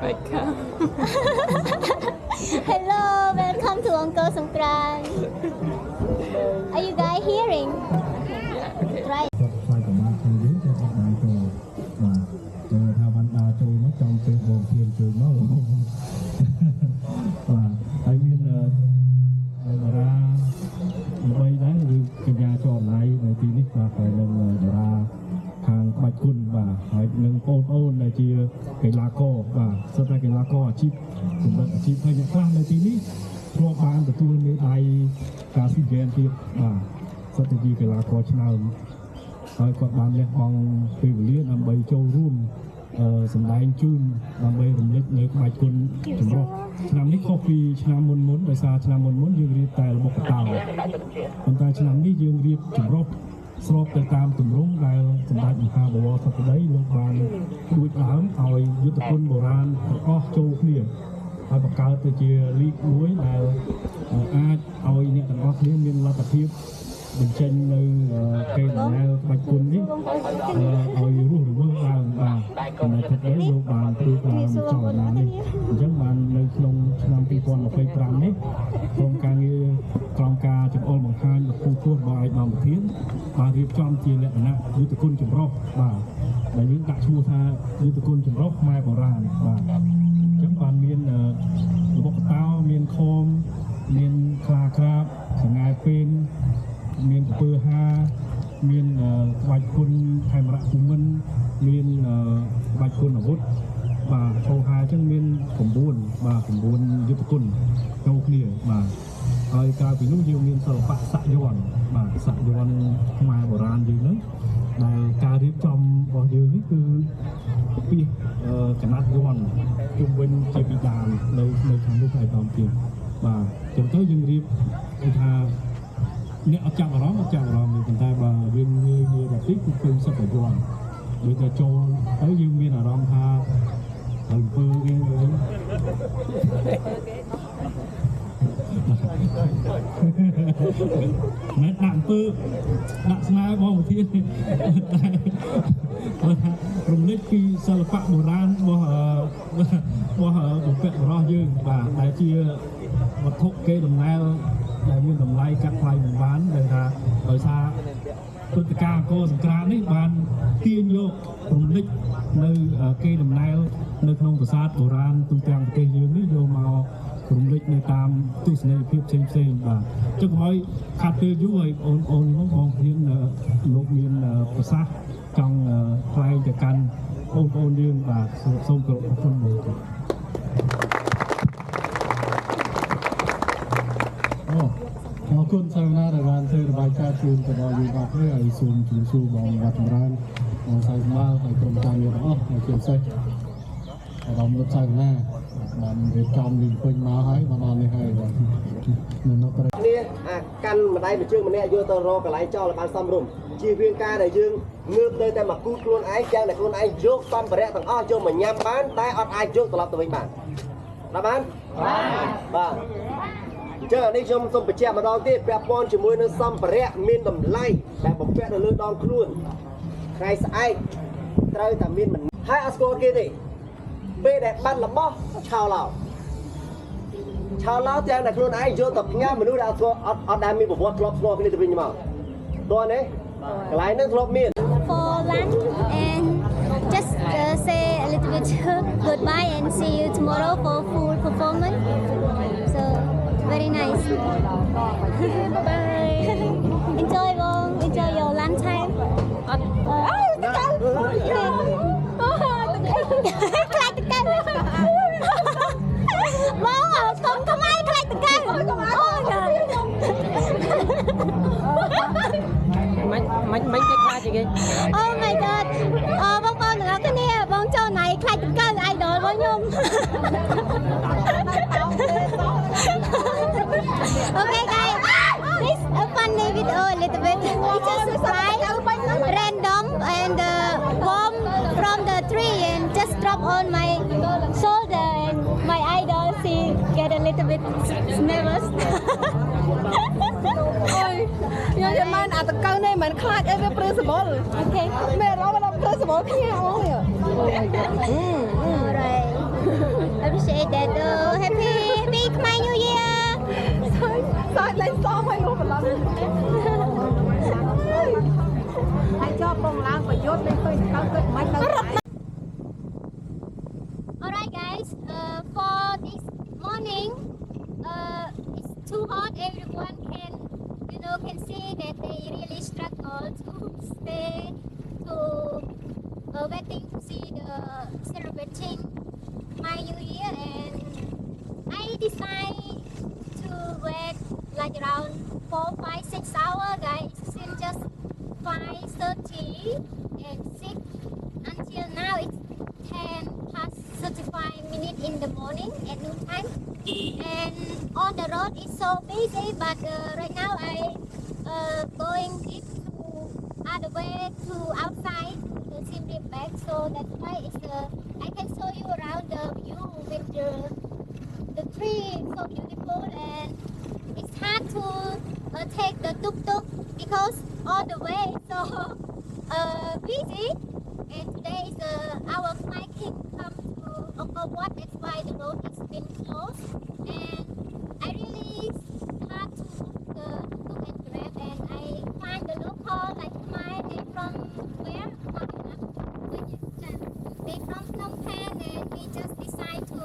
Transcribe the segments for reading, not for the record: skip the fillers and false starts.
Welcome. Hello, welcome to Uncle Songkran. Are you guys hearing? Yeah, okay. Try. ខ្លាចកុំបានជួយយើងទៅអត់បានចូលបាទទៅថាបានដើរចូលមកចំពេលបងធៀនជួយមកបាទហើយមានតារាល្បីដែរឬកញ្ញាចរណៃនៅទីនេះបាទហើយនឹងតារាខាងក្បាច់គុណបាទហើយនឹងបងប្អូនដែលជាកីឡាករបាទសិតតែកីឡាករអាជីពសម្រាប់អាជីពហើយអ្នកខ្លះនៅទីនេះធ្លាប់បានទទួលមេដាយការស៊ីហ្គេមទៀតបាទសិតតែជាកីឡាករឆ្នើមហើយគាត់បានលះបង់ពេលវេលាដើម្បីចូលរួមសម្ដែងជូនដើម្បីរំលឹកនៅក្បាច់គុណចម្រុះឆ្នាំនេះខុសពីឆ្នាំមុនដោយសារឆ្នាំមុនយើងរៀបតែរបបកតោប៉ុន្តែឆ្នាំនេះយើងរៀបចម្រុះស្របទៅតាមទម្រង់ដែលសម្ដេចមហាបវរធិបតីលោកបានដួចដើមឲ្យយុទ្ធគុណបុរាណទាំងអស់ចូលគ្នាហើយបង្កើតទៅជាលីកមួយដែលអាចឲ្យអ្នកទាំងអស់គ្នាមានលទ្ធភាពបញ្ចេញនៅគេដំណើរក្បាច់គុណនេះឲ្យរស់រវើកឡើងបាទចំណែកទៀតលោកបានធ្វើតាមចលនានេះអញ្ចឹងបាននៅក្នុងឆ្នាំ2025នេះក្រុមការងារក្រមការចង្អុលបង្ហាញរបស់គូរបស់ឯកឧត្តមប្រធានបានរៀបចំជាលក្ខណៈយុទ្ធគុណចម្រុះបាទដែលយើងដាក់ឈ្មោះថាយុទ្ធគុណចម្រុះខ្មែរបុរាណបាទអញ្ចឹងបានមានរបបកតោមានខមមានខ្លាក្រាបសង្ហែពេលមានកពើហាមានក្បាច់គុណខេមរៈភូមិន្ទមានក្បាច់គុណអាវុធបាទហោហាអញ្ចឹងមាន9បាទ9យុទ្ធគុណចូលគ្នាបាទហើយក្រៅពីនោះយើងមានសិល្បៈសាក់យ័ន្តបាទសាក់យ័ន្តខ្មែរបុរាណយើងហ្នឹងដែលការរៀបចំរបស់យើងនេះគឺពីកណាត់យ័ន្តជុំវិញជាពីដើមនៅខាងនោះហើយតាមទៀតបាទចឹងទៅយើងរៀបគេថាអ្នកអត់ចាប់អារម្មណ៍នេះប៉ុន្តែបើយើងងាយរត់ទីគឺឃើញសិតតែយន់ដូចតែចូលទៅយើងមានអារម្មណ៍ថាអំពើគេមិនដាក់អំពើដាក់ស្នាបងប្រធានរំលឹកពីសិល្បៈបុរាណរបស់បុព្វបុរសយើងបាទដែលជាវត្ថុគេដំណើរដែលមានតម្លៃកាត់ថ្លៃមិនបានដែលថាដោយសារព្រឹត្តិការណ៍អង្គរសង្គ្រាមនេះបានទាញយករំលឹកនៅគេដំណើរនៅក្នុងប្រាសាទបុរាណទូទាំងប្រទេសយើងនេះយកមករំលឹកនៅតាមទស្សនីយភាពផ្សេងបាទចុះកុំឲ្យខាត់ពេលយូរឲ្យអូននោះបងព្រៀងលោកមានប្រសាសន៍ចង់ថ្លែងទៅកាន់បងប្អូនយើងបាទសូមគោរពអរគុណបងអរគុណសាវនាដែលបានធ្វើរបាយការណ៍ជូនទៅដល់យើងអស់គ្នាហើយសូមជម្រាបសួរបងវត្តចម្រើនបងសៅមាល់ហើយក្រុមការងារទាំងអស់ហើយជាពិសេសអារម្មណ៍លោកសាវនាបានរៀបចំលីងពេញមកហើយបានដល់នេះហើយបាទនៅនោះប្រនេះអាកាន់ម្ដាយមួយជើងម្នាក់យកទៅរកកន្លែងចោលឲ្យបានសមរម្យជាវិងការដែលយើងងើបទៅតែមកគូខ្លួនឯងយ៉ាងដែលខ្លួនឯងយកសម្ភារៈទាំងអស់យកមកញ៉ាំបានតែអត់អាចយកត្រឡប់ទៅវិញបានដល់បានបាទចឹងនេះខ្ញុំសូមបញ្ជាក់ម្ដងទៀតពាក់ព័ន្ធជាមួយនឹងសម្ភារៈមានតម្លៃដែលបំពាក់នៅលើដងខ្លួនថ្ងៃស្អែកត្រូវតែមានហើយអត់ស្គាល់គេទេពេលដែលបាត់របស់ឆោឡោទាំងតែខ្លួនឯងយកទៅផ្ញើមនុស្សដែលអត់ដែលមានប្រវត្តិធ្លាប់ស្គាល់គ្នាទៅវិញមកតោះនេះកន្លែងហ្នឹងធ្លាប់មាន For lunch and just say a little bit goodbye and see you tomorrow for full performance. So very nice. Bye. Enjoy your lunch time. Oh my god. Bông con đừng có cái nè, bông cho này khai tình cơ idol với nhung. Okay guys, this a funny video a little bit. It's just fly random and bomb from the tree and just drop on my shoulder and my idol she get a little bit nervous. Ôi, nhưng mà តកៅនេះមិនខ្លាចអីវាព្រឺសបល់ Okay. មែនរកដល់ព្រឺសបល់គ្នាអូយ Alright. Appreciate that. Happy Khmer New Year. សាច់លេងសមឲ្យលោកបន្លំហើយចប់បងឡើងប្រយុទ្ធលេងឃើញកៅគិតមិនទៅ Alright guys, for this morning, it's too hot. Everyone can see that they really struggle to stay to waiting to see the celebrating my New Year, and I decided to wait like around 4, 5, 6 hours, guys. Since just 5:30 and 6 until now it's 10 past 35 minutes in the morning at noon time, and on the road is so busy, but right now I going it to other way to outside to Siem Reap back, so that's why it's I can show you around the view with the tree so beautiful, and it's hard to take the tuk-tuk because all the way so busy. And today is our hiking come to Angkor Wat. That's why the road has been closed. And I really hard to book the tuk-tuk and grab. And I find the local like they from where? They from Phnom Penh, and we just decide to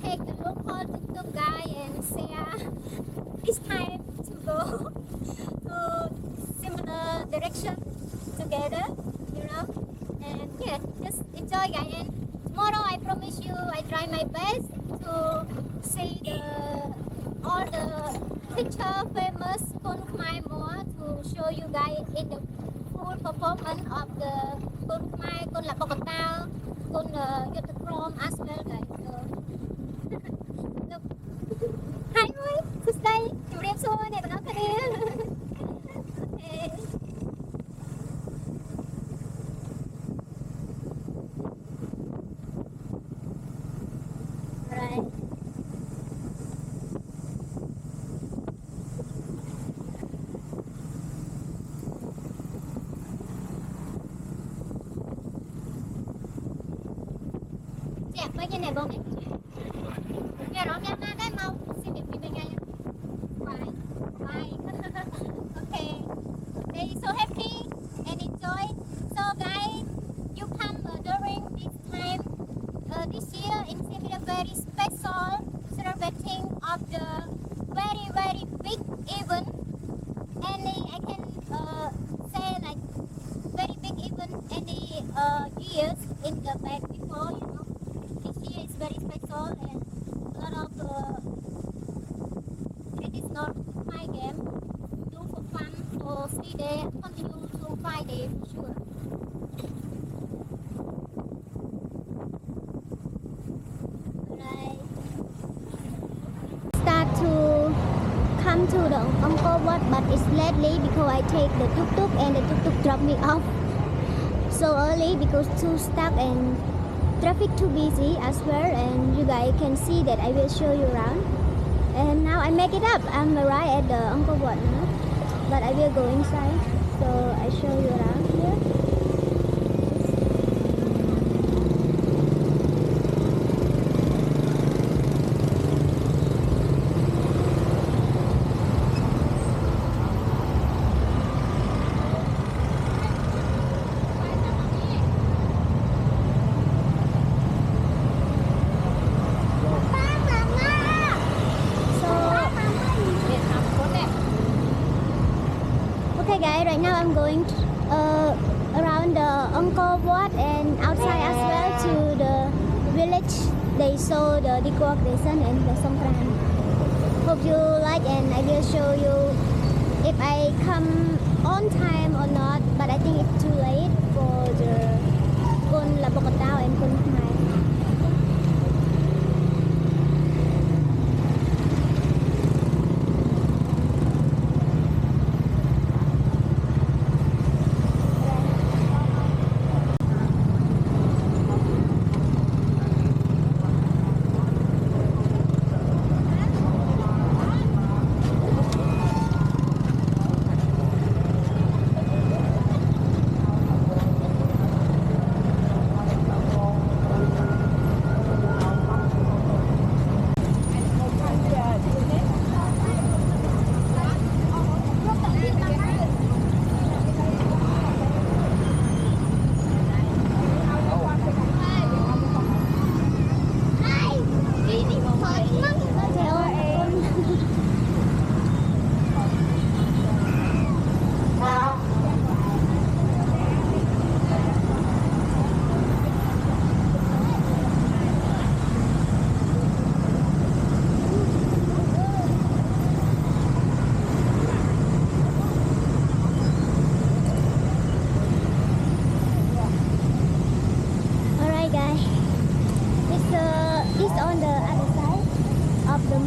take the local tuk-tuk guy and say it's time to go to similar direction together, you know. And yeah, just enjoy, guys. And tomorrow I promise you I try my best to see all the picture famous Kun Khmer more to show you guys in the full performance of the Kun Khmer, Kun Labokotao, Kun Yutakrom as well, guys. So look, hi, boy, Susday, you ready to go? Okay. Với như này bông này nhà nó nha ma cái màu xin điểm bên ngay bye bye okay, they so happy and enjoy. So guys, you come during this time this year in Siem Reap, very special celebrating of the very big event, and I can say like very big event any years in the back before, you know. It's very special, and a lot of it is not my game. Do for fun, for 3 days, continue to 5 days for sure. Right. Start to come to the Angkor Wat, but it's lately because I take the tuk-tuk and the tuk-tuk drop me off so early because too stuck and traffic too busy as well. And you guys can see that I will show you around. And now I make it up. I'm right at the Angkor Wat now, but I will go inside, so I show you around here. Okay guys, right now I'm going around the Angkor Wat and outside as well to the village. They show the decoration and the Songkran. Hope you like, and I will show you if I come on time or not, but I think it's too late for the Kun Labokotao and Kun Khmer.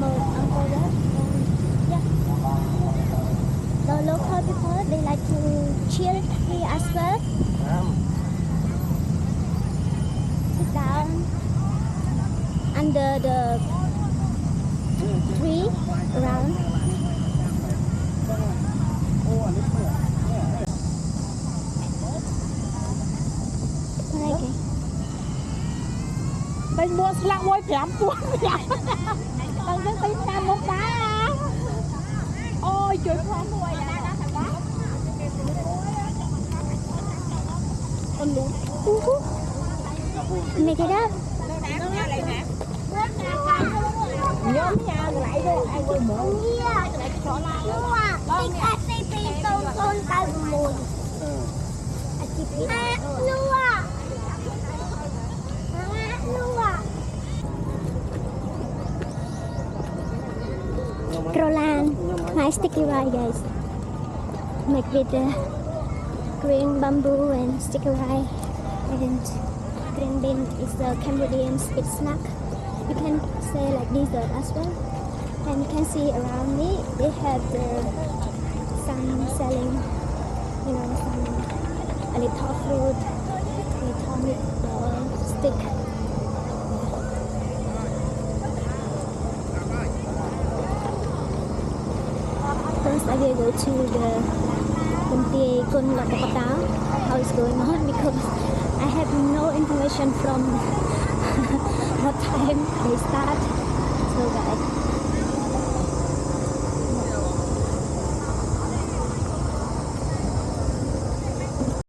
uncle there. Yeah. The local people, they like to chill here as well. Sit down under the tree around. Bên mua slap môi kém cuốn Bằng cái tính nam một đá ôi trời con nuôi con lún Make it up. nhóm nhà lại đây ai quên mượn Krolan, nice sticky ride, guys. Make with green bamboo and sticky ride, and green bean is the Cambodian sweet snack. You can say like dessert as well. And you can see around me, they have some selling, you know, some a little fruit, a little meat stick. First, I will go to the Kunti Kun Lakapata, how it's going on, because I have no information from what time they start.